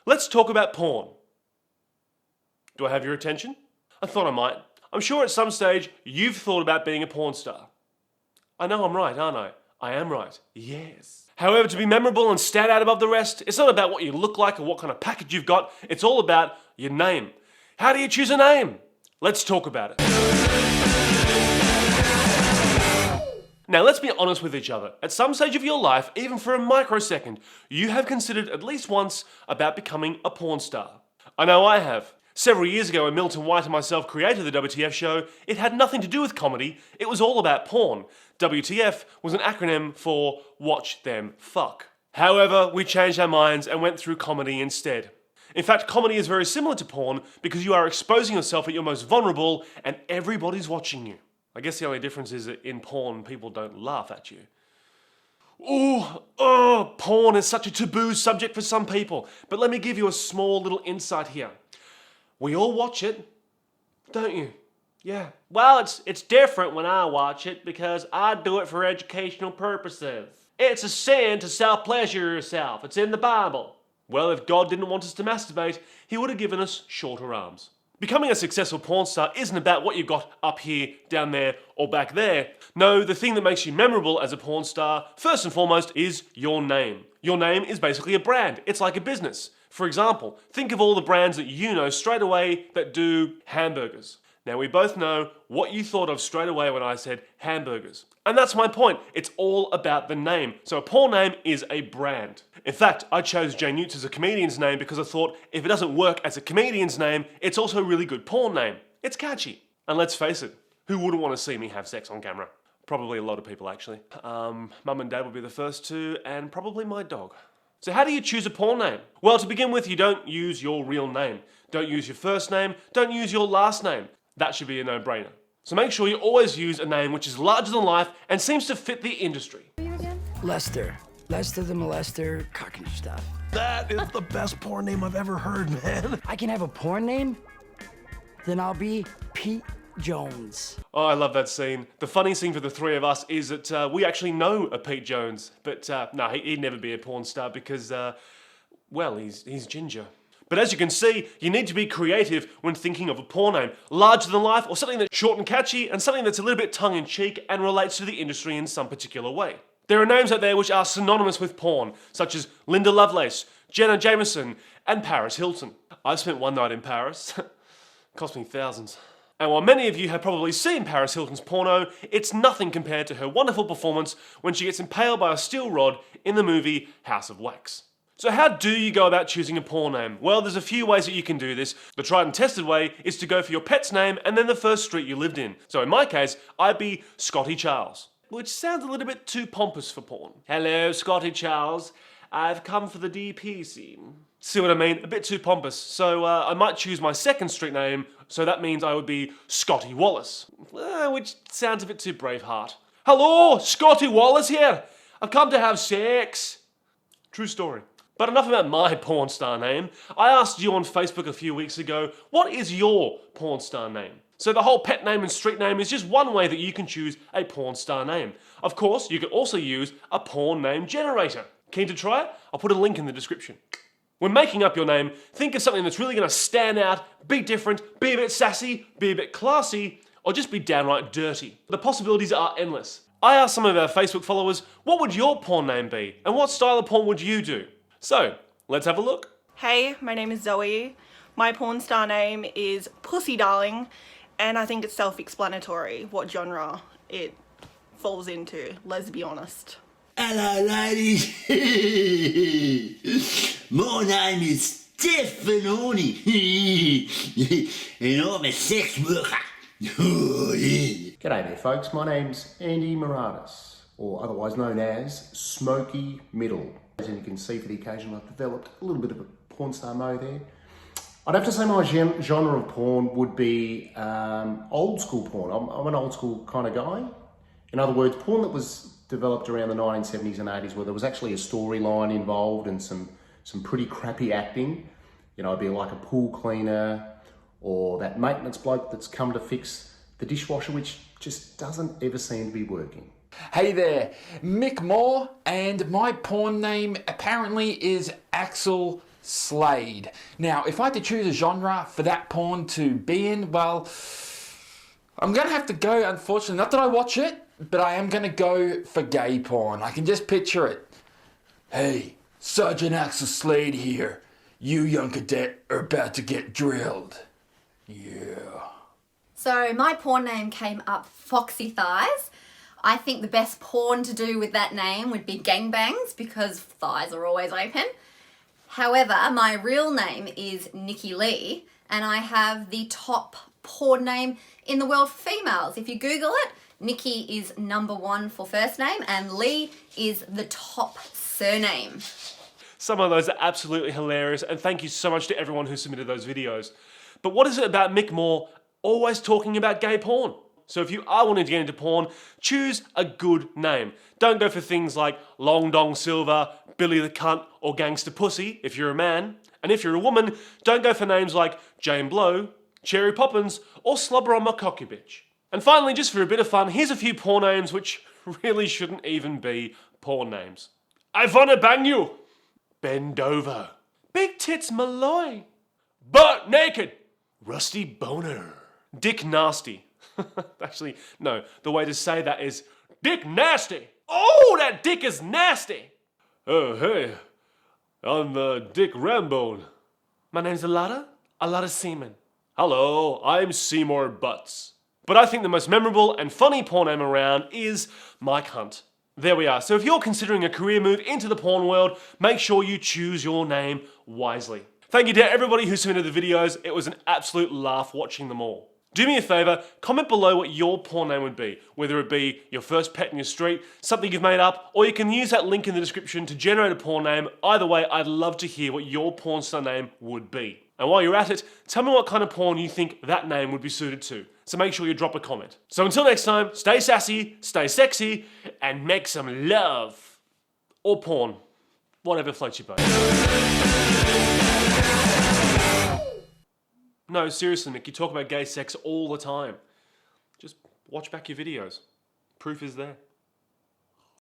Let's talk about porn. Do I have your attention? I thought I might. I'm sure at some stage you've thought about being a porn star. I know I'm right, aren't I? I am right. Yes. However, to be memorable and stand out above the rest, it's not about what you look like or what kind of package you've got. It's all about your name. How do you choose a name? Let's talk about it. Now, let's be honest with each other. At some stage of your life, even for a microsecond, you have considered at least once about becoming a porn star. I know I have. Several years ago when Milton White and myself created the WTF show, it had nothing to do with comedy, it was all about porn. WTF was an acronym for Watch Them Fuck. However, we changed our minds and went through comedy instead. In fact, comedy is very similar to porn because you are exposing yourself at your most vulnerable and everybody's watching you. I guess the only difference is that in porn, people don't laugh at you. Porn is such a taboo subject for some people, but let me give you a small little insight here. We all watch it, don't you? Yeah. Well, it's different when I watch it because I do it for educational purposes. It's a sin to self-pleasure yourself. It's in the Bible. Well, if God didn't want us to masturbate, he would have given us shorter arms. Becoming a successful porn star isn't about what you've got up here, down there, or back there. No, the thing that makes you memorable as a porn star, first and foremost, is your name. Your name is basically a brand. It's like a business. For example, think of all the brands that you know straight away that do hamburgers. Now, we both know what you thought of straight away when I said hamburgers. And that's my point. It's all about the name. So a porn name is a brand. In fact, I chose JNewtz as a comedian's name because I thought if it doesn't work as a comedian's name, it's also a really good porn name. It's catchy. And let's face it, who wouldn't want to see me have sex on camera? Probably a lot of people, actually. Mum and Dad would be the first to, and probably my dog. So how do you choose a porn name? Well, to begin with, you don't use your real name. Don't use your first name. Don't use your last name. That should be a no-brainer. So make sure you always use a name which is larger than life and seems to fit the industry. Lester. Lester the Molester, Kockenstadt. That is the best porn name I've ever heard, man. I can have a porn name? Then I'll be Pete Jones. Oh, I love that scene. The funny scene for the three of us is that we actually know a Pete Jones. But no, he'd never be a porn star because, well, he's ginger. But as you can see, you need to be creative when thinking of a porn name. Larger than life, or something that's short and catchy, and something that's a little bit tongue-in-cheek and relates to the industry in some particular way. There are names out there which are synonymous with porn, such as Linda Lovelace, Jenna Jameson, and Paris Hilton. I've spent one night in Paris. Cost me thousands. And while many of you have probably seen Paris Hilton's porno, it's nothing compared to her wonderful performance when she gets impaled by a steel rod in the movie House of Wax. So how do you go about choosing a porn name? Well, there's a few ways that you can do this. The tried and tested way is to go for your pet's name and then the first street you lived in. So in my case, I'd be Scotty Charles, which sounds a little bit too pompous for porn. Hello, Scotty Charles. I've come for the DP scene. See what I mean? A bit too pompous. So I might choose my second street name, so that means I would be Scotty Wallace, which sounds a bit too Braveheart. Hello, Scotty Wallace here. I've come to have sex. True story. But enough about my porn star name. I asked you on Facebook a few weeks ago, what is your porn star name? So the whole pet name and street name is just one way that you can choose a porn star name. Of course, you could also use a porn name generator. Keen to try it? I'll put a link in the description. When making up your name, think of something that's really going to stand out, be different, be a bit sassy, be a bit classy, or just be downright dirty. The possibilities are endless. I asked some of our Facebook followers, what would your porn name be? And what style of porn would you do? So, let's have a look. Hey, my name is Zoe. My porn star name is Pussy Darling, and I think it's self-explanatory what genre it falls into, let's be honest. Hello ladies, my name is Stefanoni, and I'm a sex worker. G'day there folks, my name's Andy Moranis, or otherwise known as Smoky Middle. As you can see for the occasion, I've developed a little bit of a porn star mode there. I'd have to say my genre of porn would be old school porn. I'm an old school kind of guy. In other words, porn that was developed around the 1970s and 80s where there was actually a storyline involved and some pretty crappy acting. You know, it'd be like a pool cleaner or that maintenance bloke that's come to fix the dishwasher, which just doesn't ever seem to be working. Hey there, Mick Moore, and my porn name apparently is Axel Slade. Now, if I had to choose a genre for that porn to be in, well, I'm going to have to go, unfortunately, not that I watch it, but I am going to go for gay porn. I can just picture it. Hey, Sergeant Axel Slade here. You young cadet are about to get drilled. Yeah. So my porn name came up Foxy Thighs. I think the best porn to do with that name would be gangbangs because thighs are always open. However, my real name is Nikki Lee and I have the top porn name in the world for females. If you Google it, Nikki is #1 for first name and Lee is the top surname. Some of those are absolutely hilarious, and thank you so much to everyone who submitted those videos. But what is it about Mick Moore always talking about gay porn? So if you are wanting to get into porn, choose a good name. Don't go for things like Long Dong Silver, Billy the Cunt, or Gangster Pussy if you're a man. And if you're a woman, don't go for names like Jane Blow, Cherry Poppins, or Slobber on My Cocky Bitch. And finally, just for a bit of fun, here's a few porn names which really shouldn't even be porn names. I wanna bang you. Bend over. Big Tits Malloy. Butt Naked. Rusty Boner. Dick Nasty. Actually, no, the way to say that is Dick Nasty. Oh, that dick is nasty. Oh, hey, I'm Dick Rambone. My name's Alada Seaman. Hello, I'm Seymour Butts. But I think the most memorable and funny porn name around is Mike Hunt. There we are. So if you're considering a career move into the porn world, make sure you choose your name wisely. Thank you to everybody who submitted the videos. It was an absolute laugh watching them all. Do me a favor, comment below what your porn name would be, whether it be your first pet in your street, something you've made up, or you can use that link in the description to generate a porn name. Either way, I'd love to hear what your porn star name would be. And while you're at it, tell me what kind of porn you think that name would be suited to. So make sure you drop a comment. So until next time, stay sassy, stay sexy, and make some love. Or porn. Whatever floats your boat. No, seriously, Mick, you talk about gay sex all the time. Just watch back your videos. Proof is there.